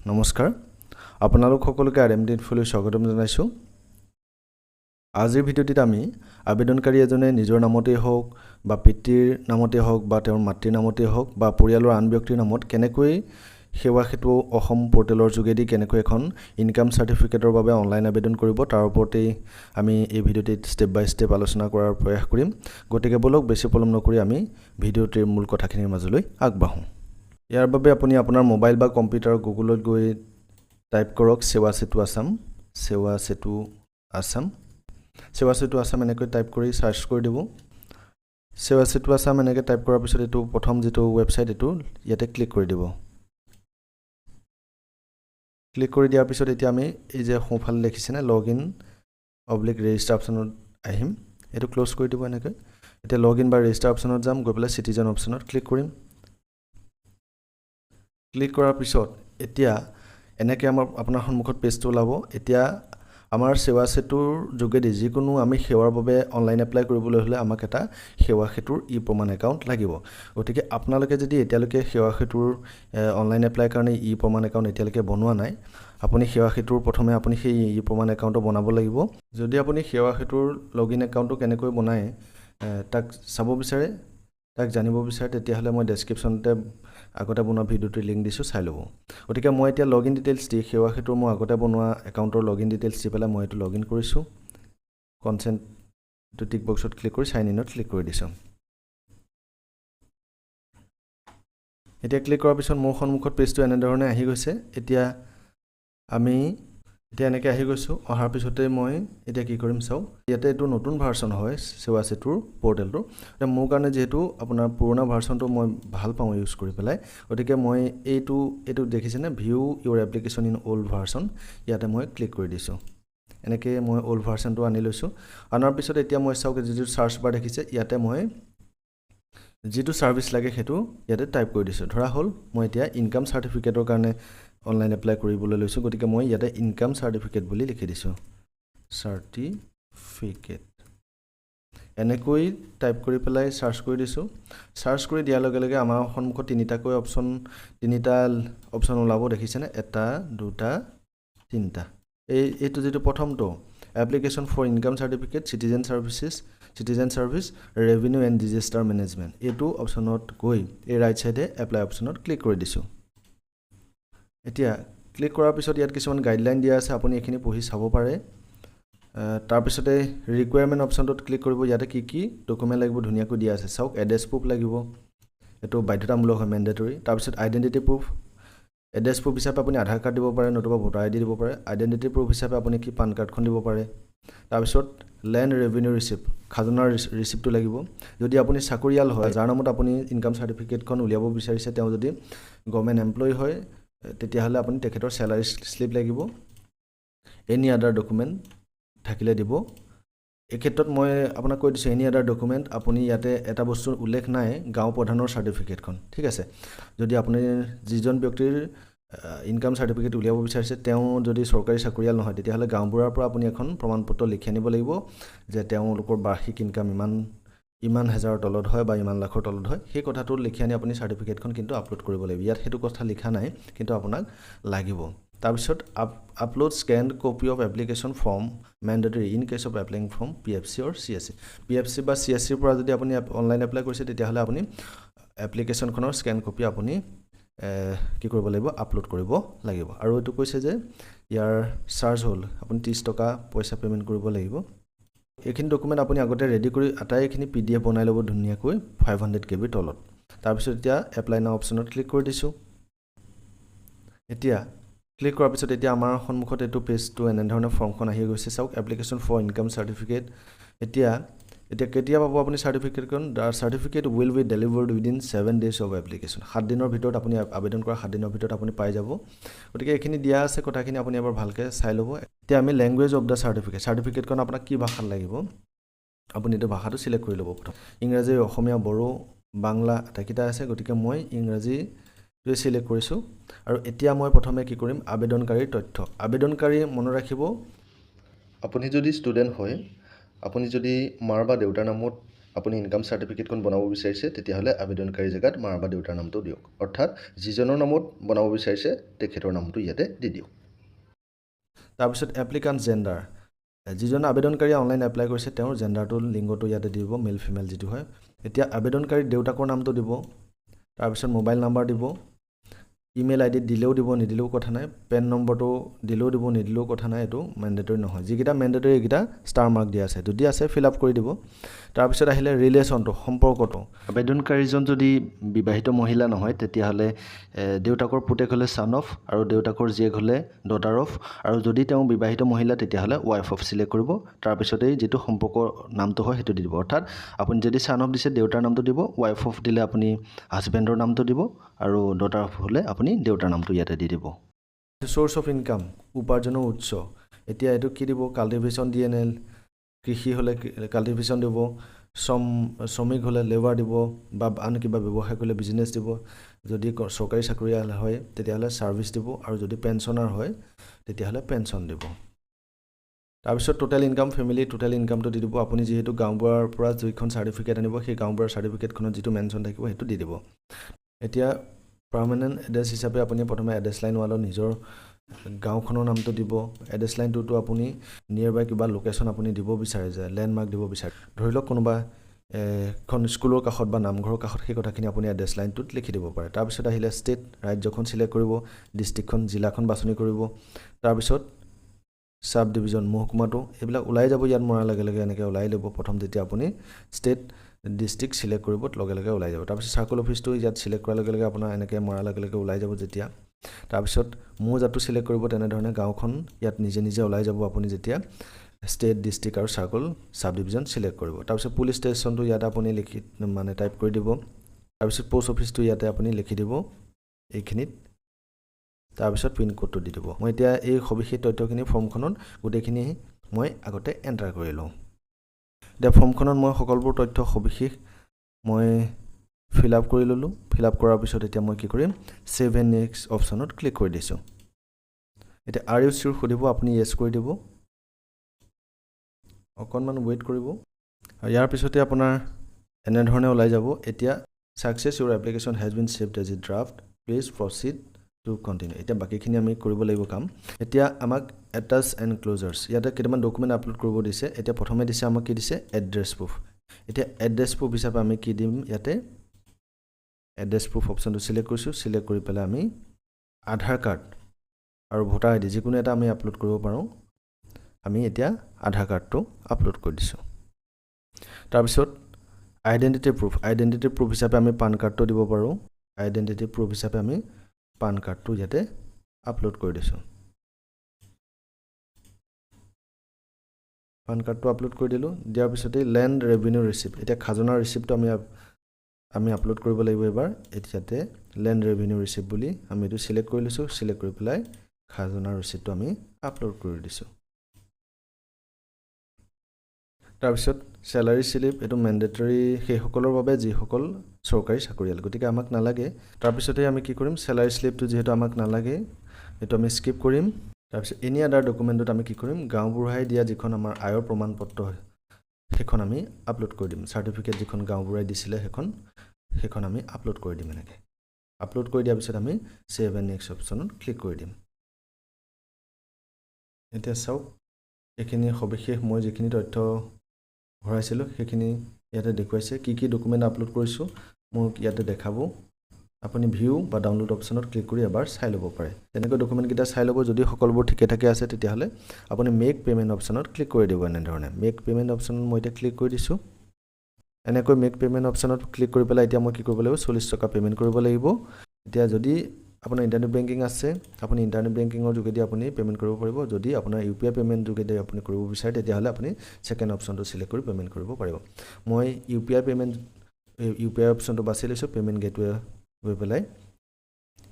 নমস্কাৰ আপোনালোক সকলোকে আৰএমডি ইনফোলৈ স্বাগতম জনাইছো আজিৰ ভিডিঅ'টিত আমি আবেদনকাৰী এজনে নিজৰ নামতেই হওক বা পিতৃৰ নামতেই হওক বা তেওঁৰ মাতৃৰ নামতেই হওক বা পৰিয়ালৰ আন ব্যক্তিৰ নামত কেনেকৈ সেৱা সেতু অসম পোৰ্টেলৰ যোগেদি কেনেকৈ এখন ইনকাম সাৰ্টিফিকেটৰ বাবে অনলাইন আবেদন কৰিব তাৰ ওপৰতে আমি এই ভিডিঅ'টিত ষ্টেপ বাই ষ্টেপ আলোচনা কৰাৰ প্ৰয়াস কৰিম গতিকে বলক বেছি পলম নকৰি আমি ভিডিঅ'টিৰ মূল কথাখিনিৰ মাজলৈ আগবাঢ়ো ইয়াৰ বাবে আপুনি আপোনাৰ মোবাইল বা কম্পিউটাৰ গুগলত গৈ টাইপ কৰক সেৱা সেতু আসাম এনেকৈ টাইপ কৰি সাৰ্চ কৰি দিব সেৱা সেতু আসাম এনেকৈ টাইপ কৰাৰ পিছত এটো প্ৰথম যেটো ৱেবসাইট এটো ইয়াতে ক্লিক কৰি দিব ক্লিক কৰি দিয়াৰ পিছত এতিয়া আমি এই যে সোঁফালে দেখিছেনে লগইন ৰেজিষ্টাৰ অপচনত আহিম এটো ক্লোজ কৰি দিব এনেকৈ এতিয়া লগইন বা ৰেজিষ্টাৰ অপচনত যাম গৈ পেলাই সিটিজেন অপচনত ক্লিক কৰিম ক্লিক কৰাৰ পিছত এতিয়া এনেকৈ আপোনাৰ সন্মুখত পেজটো ওলাব এতিয়া আমাৰ সেৱা সেতুৰ যোগেদি যিকোনো আমি সেৱাৰ বাবে অনলাইন এপ্লাই কৰিবলৈ হলে আমাক এটা সেৱা সেতুৰ ই প্ৰমাণ একাউণ্ট লাগিব গতিকে আপোনালোকে যদি এতিয়ালৈকে সেৱা সেতুৰ অনলাইন এপ্লাই কাৰণে ই প্ৰমাণ একাউণ্ট এতিয়ালৈকে বনোৱা নাই আপুনি সেৱা সেতুৰ প্ৰথমে আপুনি সেই ই প্ৰমাণ একাউণ্টটো বনাব লাগিব যদি আপুনি সেৱা সেতুৰ লগইন একাউণ্টটো কেনেকৈ বনায় তাক চাব বিচাৰে তাক জানিব বিচাৰে তেতিয়াহলে মই ডেসক্ৰিপচনতে আগতে বনোৱা ভিডিওটোৰ লিংক দিছো চাই লব গতিকে মই এতিয়া লগইন ডিটেইলছ দি সেৱা সেতুৰ মই আগতে বনোৱা একাউণ্টৰ লগইন ডিটেইলছ দি পেলাই মই এটো লগইন কৰিছো কনসেন্ট টু টিক বক্সত ক্লিক কৰি সাইন ইনত ক্লিক কৰি দিছো এতিয়া ক্লিক কৰাৰ পিছত মোৰ সন্মুখত পেজটো এনে ধৰণে আহি গৈছে এতিয়া আমি এতিয়া এনেকৈ আহি গৈছো অহাৰ পিছতে মই এতিয়া কি কৰিম চাও ইয়াতে এটো নতুন ভাৰ্সন হয় সেৱা সেতুৰ পোৰ্টেলটো এটা মোৰ কাৰণে যেহেতু আপোনাৰ পুৰণা ভাৰ্সনটো মই ভাল পাওঁ ইউজ কৰি পেলাই গতিকে মই এইটো দেখিছেনে view your application in old version ইয়াতে মই ক্লিক কৰি দিছো এনেকৈ মই ওল্ড ভাৰ্সনটো আনি লৈছো আনাৰ পিছত এতিয়া মই চাওক যেটো সাৰ্চ বাৰ দেখিছে ইয়াতে মই যেটো সাৰ্ভিস লাগে হেতু ইয়াতে টাইপ কৰি দিছো ধৰা হল মই এতিয়া ইনকাম সাৰ্টিফিকেটৰ কাৰণে অনলাইন এপ্লাই কৰিবলৈ লৈছো গতিকে মই ইয়াতে ইনকাম সাৰ্টিফিকেট বুলি লিখি দিছো সাৰ্টিফিকেট এনেকৈ টাইপ কৰি পেলাই সাৰ্চ কৰি দিছো সাৰ্চ কৰি দিয়াৰ লগে লগে আমাৰ সন্মুখত তিনিটা অপচন ওলাব দেখিছেনে এটা দুটা তিনটা এইটো যেটো প্ৰথমটো application for income certificate citizen service revenue and disaster management এইটো অপচনত গৈ এই ৰাইট সাইডে এপ্লাই অপচনত ক্লিক কৰি দিছো এতিয়া ক্লিক কৰাৰ পিছত ইয়াত কিছুমান গাইডলাইন দিয়া আছে আপুনি এখিনি পঢ়ি চাব পাৰে তাৰ পিছতে ৰিকোয়াৰমেন্ট অপচনটোত ক্লিক কৰিব ইয়াতে কি ডকুমেন্ট লাগিব ধুনিয়াকৈ দিয়া আছে চাওক এড্ৰেছ প্ৰুফ লাগিব এটো বাধ্যতামূলক হয় ম্যান্ডেটৰি তাৰ পিছত আইডেন্টিটি প্ৰুফ এড্ৰেছ প্ৰুফ হিচাপে আপুনি আধাৰ কাৰ্ড দিব পাৰে নতুবা ভোটাৰ আইডি দিব পাৰে আইডেন্টিটি প্ৰুফ হিচাপে আপুনি কি পান কাৰ্ডখন দিব পাৰে তাৰ পিছত ল্যান্ড ৰেভিনিউ ৰিসিপ্ট খাজনাৰ ৰিসিপ্টটো লাগিব যদি আপুনি চাকৰিয়াল হয় যাৰ নামত আপুনি ইনকাম সাৰ্টিফিকেটখন উলিয়াব বিচাৰিছে তেওঁ যদি গভৰ্ণমেন্ট এমপ্লয়ি হয় তেতিয়াহলে আপুনি তেখেতৰ স্যালাৰি স্লিপ লাগিব এনি আদাৰ ডকুমেন্ট থাকিলে দিব এই ক্ষেত্ৰত মই আপোনাক কৈ দিছো এনি আদাৰ ডকুমেন্ট আপুনি ইয়াতে এটা বস্তুৰ উল্লেখ নাই গাঁও প্ৰধানৰ সাৰ্টিফিকেটখন ঠিক আছে যদি আপুনি যিজন ব্যক্তিৰ ইনকাম সাৰ্টিফিকেট উলিয়াব বিচাৰিছে তেওঁ যদি চৰকাৰী চাকৰিয়াল নহয় তেতিয়াহলে গাঁওবুঢ়াৰ পৰা আপুনি এখন প্ৰমাণপত্ৰ লিখি আনিব লাগিব যে তেওঁলোকৰ বাৰ্ষিক ইনকাম ইমান হাজাৰৰ তলত হয় বা ইমান লাখৰ তলত হয় সেই কথাটো লিখি আনি আপুনি সাৰ্টিফিকেটখন কিন্তু আপলোড কৰিব লাগিব ইয়াত হেতু কথা লিখা নাই কিন্তু আপোনাক লাগিব তাৰ পিছত upload scanned copy of application form mandatory in case of applying from PFC or CSC PFC বা সিএসসিৰ পৰা যদি আপুনি অনলাইন এপ্লাই কৰিছে তেতিয়াহলে আপুনি এপ্লিকেশনখনৰ স্ক্যান কপি আপুনি কি কৰিব লাগিব আপলোড কৰিব লাগিব আৰু এটো কৈছে যে ইয়াৰ চাৰ্জ হল আপুনি 30 টকা পইচা পেমেন্ট কৰিব লাগিব এইখিনি ডকুমেন্ট আপুনি আগতে ৰেডি কৰি আটাইখিনি পিডিএফ বনাই ল'ব ধুনিয়াকৈ 500 KB তলত তাৰ পিছত এতিয়া এপ্লাই নাও অপচনত ক্লিক কৰি দিছো এতিয়া ক্লিক কৰাৰ পিছত এতিয়া আমাৰ সন্মুখত এটো পেজটো এনে ধৰণৰ ফৰ্মখন আহি গৈছে চাওক এপ্লিকেশন ফৰ ইনকাম সাৰ্টিফিকেট এতিয়া কেতিয়া পাব আপুনি সাৰ্টিফিকেটখন the certificate will be delivered within 7 days of application 7 দিনৰ ভিতৰত আপুনি আবেদন কৰা 7 দিনৰ ভিতৰত আপুনি পাই যাব গতিকে এখিনি দিয়া আছে কথাখিনি আপুনি এবাৰ ভালকৈ চাই ল'ব এতিয়া আমি ল্যাঙ্গুৱেজ অফ দা সাৰ্টিফিকেটখন আপোনাক কি ভাষাত লাগিব আপুনি এটো ভাষাটো সিলেক্ট কৰি ল'ব প্ৰথম ইংৰাজী অসমীয়া বড়ো বাংলা আটাইকেইটা আছে গতিকে মই ইংৰাজী টো সিলেক্ট কৰিছো আৰু এতিয়া মই প্ৰথমে কি কৰিম আবেদনকাৰীৰ তথ্য আবেদনকাৰী মনত ৰাখিব আপুনি যদি ষ্টুডেন্ট হয় আপুনি যদি মাৰ বা দেউতাৰ নামত আপুনি ইনকাম চাৰ্টিফিকেটখন বনাব বিচাৰিছে তেতিয়াহ'লে আবেদনকাৰী জেগাত মা বা দেউতাৰ নামটো দিয়ক অৰ্থাৎ যিজনৰ নামত বনাব বিচাৰিছে তেখেতৰ নামটো ইয়াতে দি দিয়ক তাৰপিছত এপ্লিকাণ্ট জেণ্ডাৰ যিজন আবেদনকাৰীয়ে অনলাইন এপ্লাই কৰিছে তেওঁৰ জেণ্ডাৰটো লিংগটো ইয়াতে দিব মেল ফিমেল যিটো হয় এতিয়া আবেদনকাৰীৰ দেউতাকৰ নামটো দিব তাৰপিছত মোবাইল নাম্বাৰ দিব ইমেইল আইডি দিলেও দিব নিদিলেও কথা নাই পেন নম্বৰটো দিলেও দিব নিদিলেও কথা নাই এইটো মেণ্ডেটৰী নহয় যিকেইটা মেণ্ডেটৰী এইকেইটা ষ্টাৰ মাৰ্ক দিয়া আছে যদি আছে ফিল আপ কৰি দিব তাৰপিছত আহিলে ৰিলেশ্যনটো সম্পৰ্কটো আবেদনকাৰীজন যদি বিবাহিত মহিলা নহয় তেতিয়াহ'লে দেউতাকৰ পুতেক হ'লে ছান অফ আৰু দেউতাকৰ জীয়েক হ'লে ডটাৰ অফ আৰু যদি তেওঁ বিবাহিত মহিলা তেতিয়াহ'লে ৱাইফ অফ চিলেক্ট কৰিব তাৰপিছতেই যিটো সম্পৰ্কৰ নামটো হয় সেইটো দি দিব অৰ্থাৎ আপুনি যদি ছান অফ দিছে দেউতাৰ নামটো দিব ৱাইফ অফ দিলে আপুনি হাজবেণ্ডৰ নামটো দিব আৰু ডটাৰ অফ হ'লে আপুনি দেউতাৰ নামটো ইয়াতে দি দিব চ'ৰ্চ অফ ইনকাম উপাৰ্জনৰ উৎস এতিয়া এইটো কি দিব কাল্টিভেশ্যন DNL কৃষি হ'লে কাল্টিভেশ্যন দিব শ্ৰমিক হ'লে লেবাৰ দিব বা আন কিবা ব্যৱসায় কৰিলে বিজনেছ দিব যদি চৰকাৰী চাকৰিয়াল হয় তেতিয়াহ'লে ছাৰ্ভিচ দিব আৰু যদি পেঞ্চনাৰ হয় তেতিয়াহ'লে পেঞ্চন দিব তাৰপিছত টোটেল ইনকাম ফেমিলি টোটেল ইনকামটো দি দিব আপুনি যিহেতু গাঁওবুঢ়াৰ পৰা যিখন চাৰ্টিফিকেট আনিব সেই গাঁওবুঢ়াৰ চাৰ্টিফিকেটখনত যিটো মেনশ্যন থাকিব সেইটো দি দিব এতিয়া পাৰ্মানেণ্ট এড্ৰেছ হিচাপে আপুনি প্ৰথমে এড্ৰেছ লাইন ৱালত নিজৰ গাঁওখনৰ নামটো দিব এড্ৰেছ লাইনটোতো আপুনি নিয়াৰ বাই কিবা লোকেশ্যন আপুনি দিব বিচাৰে যে লেণ্ডমাৰ্ক দিব বিচাৰে ধৰি লওক কোনোবা এখন স্কুলৰ কাষত বা নামঘৰৰ কাষত সেই কথাখিনি আপুনি এড্ৰেছ লাইনটোত লিখি দিব পাৰে তাৰপিছত আহিলে ষ্টেট ৰাজ্যখন চিলেক্ট কৰিব ডিষ্ট্ৰিক্টখন জিলাখন বাছনি কৰিব তাৰপিছত সাব ডিভিজন মহকুমাটো এইবিলাক ওলাই যাব ইয়াত মৰাৰ লগে লগে এনেকৈ ওলাই ল'ব প্ৰথম যেতিয়া আপুনি ষ্টেট ডিষ্ট্ৰিক্ট চিলেক্ট কৰিব লগে লগে ওলাই যাব তাৰপিছত চাৰ্কল অফিচটো ইয়াত চিলেক্ট কৰাৰ লগে লগে আপোনাৰ এনেকৈ মৰাৰ লগে লগে ওলাই যাব যেতিয়া তাৰপিছত মোৰ যাতো চিলেক্ট কৰিব তেনেধৰণে গাঁওখন ইয়াত নিজে নিজে ওলাই যাব আপুনি যেতিয়া ষ্টেট ডিষ্ট্ৰিক্ট আৰু চাৰ্কল সাব ডিভিজন চিলেক্ট কৰিব তাৰপিছত পুলিচ ষ্টেচনটো ইয়াত আপুনি লিখি মানে টাইপ কৰি দিব তাৰপিছত পোষ্ট অফিচটো ইয়াতে আপুনি লিখি দিব এইখিনিত তাৰপিছত পিন কোডটো দি দিব মই এতিয়া এই সবিশেষ তথ্যখিনি ফৰ্মখনত গোটেইখিনি মই আগতে এণ্টাৰ কৰি লওঁ এতিয়া ফৰ্মখনত মই সকলোবোৰ তথ্য সবিশেষ মই ফিল আপ কৰি ল'লোঁ ফিল আপ কৰাৰ পিছত এতিয়া মই কি কৰিম ছেভ এণ্ড নেক্সট অপশ্যনত ক্লিক কৰি দিছোঁ এতিয়া আৰ ইউ চিউৰ সুধিব আপুনি য়েছ কৰি দিব অকণমান ৱেইট কৰিব আৰু ইয়াৰ পিছতে আপোনাৰ এনেধৰণে ওলাই যাব এতিয়া success your application has been saved as a draft please proceed to continue এতিয়া বাকীখিনি আমি কৰিব লাগিব কাম এতিয়া আমাক এটাচ এণ্ড ক্লজাৰ্ছ ইয়াতে কেইটামান ডকুমেণ্ট আপলোড কৰিব দিছে এতিয়া প্ৰথমে দিছে আমাক কি দিছে এড্ৰেছ প্ৰুফ এতিয়া এড্ৰেছ প্ৰুফ হিচাপে আমি কি দিম ইয়াতে এড্ৰেছ প্ৰুফ অপশ্যনটো চিলেক্ট কৰিছোঁ চিলেক্ট কৰি পেলাই আমি আধাৰ কাৰ্ড আৰু ভোটাৰ আইডি যিকোনো এটা আমি আপলোড কৰিব পাৰোঁ আমি এতিয়া আধাৰ কাৰ্ডটো আপলোড কৰি দিছোঁ তাৰপিছত আইডেণ্টিটি প্ৰুফ হিচাপে আমি পান কাৰ্ডটো দিব পাৰোঁ আইডেণ্টিটি প্ৰুফ হিচাপে আমি পান কাৰ্ডটো ইয়াতে আপলোড কৰি দিছোঁ পান কাৰ্ডটো আপলোড কৰি দিলোঁ দিয়াৰ পিছতেই লেণ্ড ৰেভিনিউ ৰিচিপ্ট এতিয়া খাজনাৰ ৰিচিপ্টটো আমি আপলোড কৰিব লাগিব এবাৰ এতিয়াতে লেণ্ড ৰেভিনিউ ৰিচিপ্ট বুলি আমি এইটো চিলেক্ট কৰি লৈছোঁ চিলেক্ট কৰি পেলাই খাজনাৰ ৰিচিপ্টটো আমি আপলোড কৰি দিছোঁ তাৰপিছত চেলাৰী শ্লিপ এইটো মেণ্ডেটৰী সেইসকলৰ বাবে যিসকল চৰকাৰী চাকৰিয়াল গতিকে আমাক নালাগে তাৰপিছতে আমি কি কৰিম চেলাৰী শ্লিপটো যিহেতু আমাক নালাগে এইটো আমি স্কিপ কৰিম তাৰপিছত এনি আদাৰ ডকুমেণ্টত আমি কি কৰিম গাঁওবুঢ়াই দিয়া যিখন আমাৰ আয়ৰ প্ৰমাণ পত্ৰ হয় সেইখন আমি আপলোড কৰি দিম চাৰ্টিফিকেট যিখন গাঁওবুঢ়াই দিছিলে সেইখন আমি আপলোড কৰি দিম এনেকৈ আপলোড কৰি দিয়াৰ পিছত আমি ছেভ এণ্ড নেক্সট অপশ্যনত ক্লিক কৰি দিম এতিয়া চাওক এইখিনি সবিশেষ মই যিখিনি তথ্য ভৰাইছিলোঁ সেইখিনি ইয়াতে দেখুৱাইছে কি কি ডকুমেণ্ট আপলোড কৰিছোঁ মোক ইয়াতে দেখাব আপুনি ভিউ বা ডাউনলোড অপশ্যনত ক্লিক কৰি এবাৰ চাই ল'ব পাৰে তেনেকৈ ডকুমেণ্টকেইটা চাই ল'ব যদি সকলোবোৰ ঠিকে ঠাকে আছে তেতিয়াহ'লে আপুনি মেক পে'মেণ্ট অপশ্যনত ক্লিক কৰি দিব এনেধৰণে মেক পে'মেণ্ট অপশ্যনত মই এতিয়া ক্লিক কৰি দিছোঁ এনেকৈ মেক পে'মেণ্ট অপশ্যনত ক্লিক কৰি পেলাই এতিয়া মই কি কৰিব লাগিব 40 টকা পে'মেণ্ট কৰিব লাগিব এতিয়া যদি আপোনাৰ ইণ্টাৰনেট বেংকিং আছে আপুনি ইণ্টাৰনেট বেংকিঙৰ যোগেদি আপুনি পে'মেণ্ট কৰিব পাৰিব যদি আপোনাৰ UPI পে'মেণ্ট যোগেদি আপুনি কৰিব বিচাৰে তেতিয়াহ'লে আপুনি ছেকেণ্ড অপশ্যনটো চিলেক্ট কৰি পে'মেণ্ট কৰিব পাৰিব মই UPI অপশ্যনটো বাছি লৈছোঁ পে'মেণ্ট গেটৱে গৈ পেলাই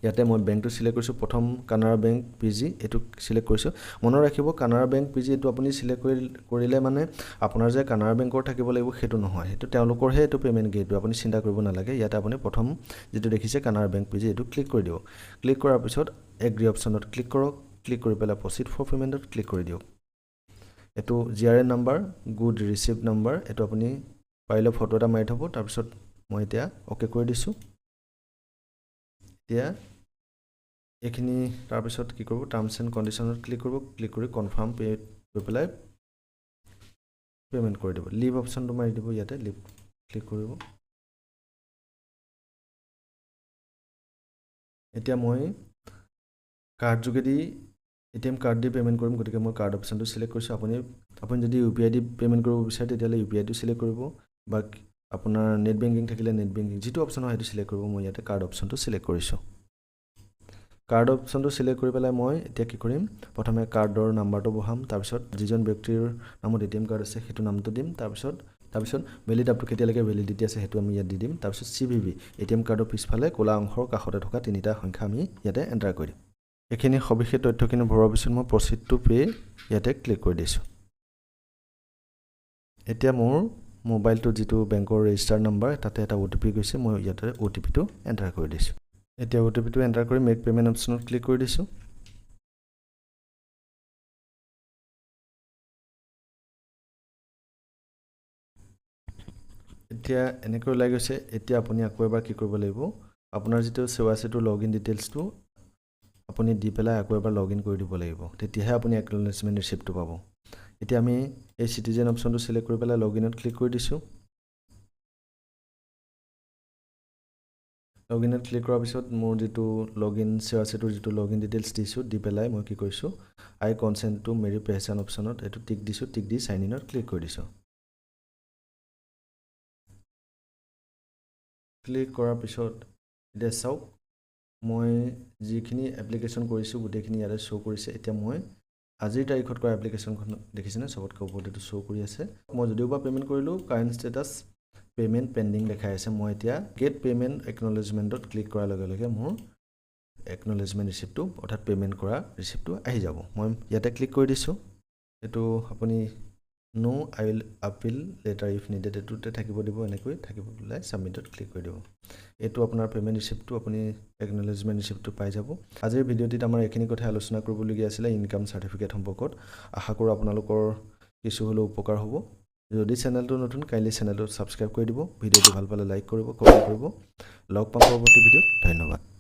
ইয়াতে মই বেংকটো চিলেক্ট কৰিছোঁ প্ৰথম কানাড়া বেংক PG এইটো চিলেক্ট কৰিছোঁ মনত ৰাখিব কানাড়া বেংক PG এইটো আপুনি চিলেক্ট কৰিলে মানে আপোনাৰ যে কানাড়া বেংকৰ থাকিব লাগিব সেইটো নহয় সেইটো তেওঁলোকৰহে এইটো পে'মেণ্ট গেটৱে আপুনি চিন্তা কৰিব নালাগে ইয়াতে আপুনি প্ৰথম যিটো দেখিছে কানাড়া বেংক PG এইটো ক্লিক কৰি দিয়ক ক্লিক কৰাৰ পিছত এগ্ৰি অপশ্যনত ক্লিক কৰক ক্লিক কৰি পেলাই প্ৰচিড ফৰ পে'মেণ্টত ক্লিক কৰি দিয়ক এইটো GRN number good receipt number এইটো আপুনি পাৰিলে ফটো এটা মাৰি থ'ব তাৰপিছত মই এতিয়া ওকে কৰি দিছোঁ এতিয়া এইখিনি তাৰপিছত কি কৰিব টাৰ্মছ এণ্ড কণ্ডিশ্যনত ক্লিক কৰিব ক্লিক কৰি কনফাৰ্ম পে কৰি পেলাই পে'মেণ্ট কৰি দিব লিভ অপশ্যনটো মাৰি দিব ইয়াতে লিভ ক্লিক কৰিব এতিয়া মই কাৰ্ড যোগেদি এটিএম কাৰ্ড দি পে'মেণ্ট কৰিম গতিকে মই কাৰ্ড অপশ্যনটো চিলেক্ট কৰিছোঁ আপুনি যদি ইউ পি আই দি পে'মেণ্ট কৰিব বিচাৰে তেতিয়াহ'লে ইউ পি আইটো চিলেক্ট কৰিব বা আপোনাৰ নেট বেংকিং থাকিলে নেট বেংকিং যিটো অপশ্যন হয় সেইটো চিলেক্ট কৰিব মই ইয়াতে কাৰ্ড অপশ্যনটো চিলেক্ট কৰিছোঁ কাৰ্ড অপশ্যনটো চিলেক্ট কৰি পেলাই মই এতিয়া কি কৰিম প্ৰথমে কাৰ্ডৰ নাম্বাৰটো বহাম তাৰপিছত যিজন ব্যক্তিৰ নামত এটিএম কাৰ্ড আছে সেইটো নামটো দিম তাৰপিছত ভেলিড আপটো কেতিয়ালৈকে ভেলিডিটি আছে সেইটো আমি ইয়াত দি দিম তাৰপিছত CVV এটিএম কাৰ্ডৰ পিছফালে ক'লা অংশৰ কাষতে থকা তিনিটা সংখ্যা আমি ইয়াতে এণ্টাৰ কৰি দিম এইখিনি সবিশেষ তথ্যখিনি ভৰোৱাৰ পিছত মই প্ৰচিড টু পে ইয়াতে ক্লিক কৰি দিছোঁ এতিয়া মোৰ মোবাইলটো যিটো বেংকৰ ৰেজিষ্টাৰ নাম্বাৰ তাতে এটা OTP গৈছে মই ইয়াতে OTPটো এণ্টাৰ কৰি দিছোঁ এতিয়া OTPটো এণ্টাৰ কৰি মেক পে'মেণ্ট অপশ্যনত ক্লিক কৰি দিছোঁ এতিয়া এনেকৈ ওলাই গৈছে এতিয়া আপুনি আকৌ এবাৰ কি কৰিব লাগিব আপোনাৰ যিটো সেৱা সেতুৰ লগইন ডিটেইলছটো আপুনি দি পেলাই আকৌ এবাৰ লগইন কৰি দিব লাগিব তেতিয়াহে আপুনি একনলেজমেণ্ট ৰিচিপ্টটো পাব এতিয়া আমি এই চিটিজেন অপশ্যনটো চিলেক্ট কৰি পেলাই লগইনত ক্লিক কৰি দিছোঁ লগইনত ক্লিক কৰাৰ পিছত মোৰ যিটো লগইন সেৱা সেতুৰ যিটো লগইন ডিটেইলছ দিছোঁ দি পেলাই মই কি কৰিছোঁ আই কনচেণ্ট টু মেৰি পেহচান অপশ্যনত এইটো টিক দিছোঁ টিক দি চাইন ইনত ক্লিক কৰি দিছোঁ ক্লিক কৰাৰ পিছত এতিয়া চাওক মই যিখিনি এপ্লিকেশ্যন কৰিছোঁ গোটেইখিনি ইয়াতে শ্ব' কৰিছে এতিয়া মই আজিৰ তাৰিখত কৰা এপ্লিকেশ্যনখন দেখিছেনে চবতকৈ ওপৰত এইটো শ্ব' কৰি আছে মই যদিওবা পে'মেণ্ট কৰিলোঁ কাৰেণ্ট ষ্টেটাছ পে'মেণ্ট পেণ্ডিং দেখাই আছে মই এতিয়া গেট পে'মেণ্ট একনলেজমেণ্টত ক্লিক কৰাৰ লগে লগে মোৰ একনলেজমেণ্ট ৰিচিপ্টটো অৰ্থাৎ পে'মেণ্ট কৰা ৰিচিপ্টটো আহি যাব মই ইয়াতে ক্লিক কৰি দিছোঁ এইটো আপুনি no I will appeal letter if needed এইটোতে থাকিব দিব এনেকৈ থাকিব পেলাই ছাবমিটত ক্লিক কৰি দিব এইটো আপোনাৰ পে'মেণ্ট ৰিচিপ্টটো আপুনি একনলেজমেণ্ট ৰিচিপ্টটো পাই যাব আজিৰ ভিডিঅ'টিত আমাৰ এইখিনি কথা আলোচনা কৰিবলগীয়া আছিলে ইনকাম চাৰ্টিফিকেট সম্পৰ্কত আশা কৰোঁ আপোনালোকৰ কিছু হ'লেও উপকাৰ হ'ব যদি চেনেলটো নতুন কাইণ্ডলি চেনেলটো ছাবস্ক্ৰাইব কৰি দিব ভিডিঅ'টো ভাল পালে লাইক কৰিব কমেণ্ট কৰিব লগ পাম পৰৱৰ্তী ভিডিঅ'ত ধন্যবাদ